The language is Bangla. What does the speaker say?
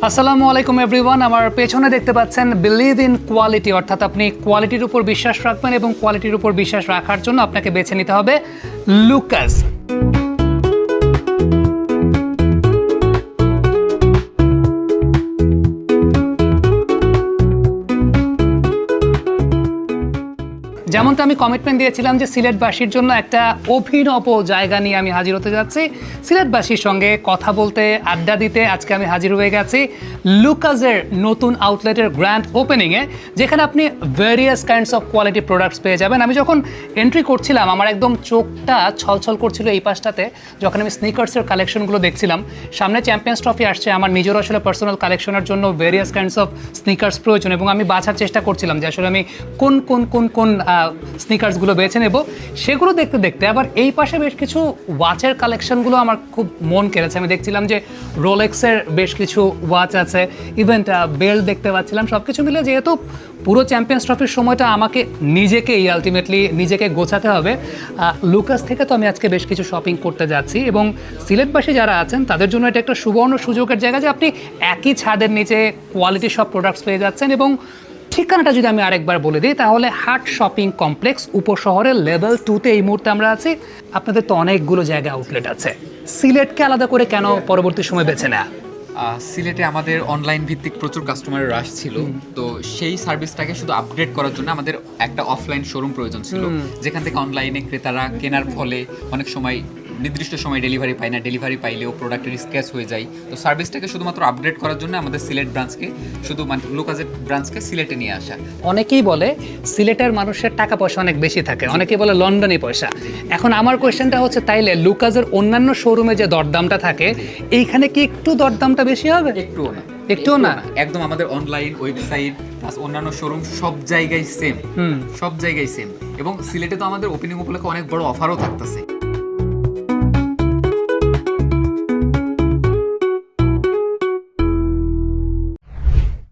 আসসালামু আলাইকুম এভরিওয়ান। আমার পেছনে দেখতে পাচ্ছেন বিলিভ ইন কোয়ালিটি, অর্থাৎ আপনি কোয়ালিটির উপর বিশ্বাস রাখবেন এবং কোয়ালিটির উপর বিশ্বাস রাখার জন্য আপনাকে বেছে নিতে হবে লুকাস। যেমনটা আমি কমিটমেন্ট দিয়েছিলাম যে সিলেটবাসীর জন্য একটা অভিনব জায়গা নিয়ে আমি হাজির হতে যাচ্ছি, সিলেটবাসীর সঙ্গে কথা বলতে, আড্ডা দিতে আজকে আমি হাজির হয়ে গেছি লুকাসের নতুন আউটলেটের গ্র্যান্ড ওপেনিংয়ে, যেখানে আপনি various kinds of quality products পেয়ে যাবেন। আমি যখন এন্ট্রি করছিলাম আমার একদম চোখটা ছলছল করছিল এই পাশটাতে, যখন আমি স্নিকার্সের কালেকশনগুলো দেখছিলাম। সামনে চ্যাম্পিয়ন্স ট্রফি আসছে, আমার নিজেরও আসলে পার্সোনাল কালেকশনের জন্য ভেরিয়াস কাইন্ডস অফ স্নিকার্স প্রয়োজন, এবং আমি বাছার চেষ্টা করছিলাম যে আসলে আমি কোন কোন কোন কোন স্নিকার্সগুলো বেছে নেব। সেগুলো দেখতে দেখতে আবার এই পাশে বেশ কিছু ওয়াচের কালেকশনগুলো আমার খুব মন কেড়েছে। আমি দেখছিলাম যে রোলেক্সের বেশ কিছু ওয়াচ আছে, ইভেন বেল্ট দেখতে পাচ্ছিলাম। সব কিছু মিলে যেহেতু পুরো চ্যাম্পিয়ন্স ট্রফির সময়টা আমাকে নিজেকে গোছাতে হবে, লুকাস থেকে তো আমি আজকে বেশ কিছু শপিং করতে যাচ্ছি। এবং সিলেটবাসী যারা আছেন তাদের জন্য এটা একটা সুবর্ণ সুযোগের জায়গা যে আপনি একই ছাদের নিচে কোয়ালিটির সব প্রোডাক্টস পেয়ে যাচ্ছেন। এবং ঠিকানাটা যদি আমি আরেকবার বলে দিই তাহলে হাট শপিং কমপ্লেক্স, উপশহরের লেভেল 2-তে এই মুহূর্তে আমরা আছি। আপনাদের তো অনেকগুলো জায়গায় আউটলেট আছে, সিলেটকে আলাদা করে কেন পরবর্তী সময় বেছে নেয়া? সিলেটে আমাদের অনলাইন ভিত্তিক প্রচুর কাস্টমারের রাশ ছিল, তো সেই সার্ভিসটাকে শুধু আপগ্রেড করার জন্য আমাদের একটা অফলাইন শোরুম প্রয়োজন ছিল, যেখান থেকে অনলাইনে ক্রেতারা কেনার ফলে অনেক সময় নির্দিষ্ট সময় ডেলিভারি পায় না, ডেলিভারি পাইলেও প্রোডাক্টের স্ক্র্যাচ হয়ে যায়। তো সার্ভিসটাকে শুধুমাত্র আপগ্রেড করার জন্য আমাদের সিলেট ব্রাঞ্চকে লুকাসের ব্রাঞ্চকে সিলেটে নিয়ে আসা। অনেকেই বলে সিলেটের মানুষের টাকা পয়সা অনেক বেশি থাকে, অনেকেই বলে লন্ডনে পয়সা। এখন আমার কোয়েশ্চেনটা হচ্ছে, তাইলে লুকাসের অন্যান্য শোরুমে যে দরদামটা থাকে এইখানে কি একটু দরদামটা বেশি হবে? একটুও না। একদম আমাদের অনলাইন ওয়েবসাইট প্লাস অন্যান্য শোরুম সব জায়গায় সেম, এবং সিলেটে তো আমাদের ওপেনিং উপলক্ষে অনেক বড় অফারও থাকতেছে।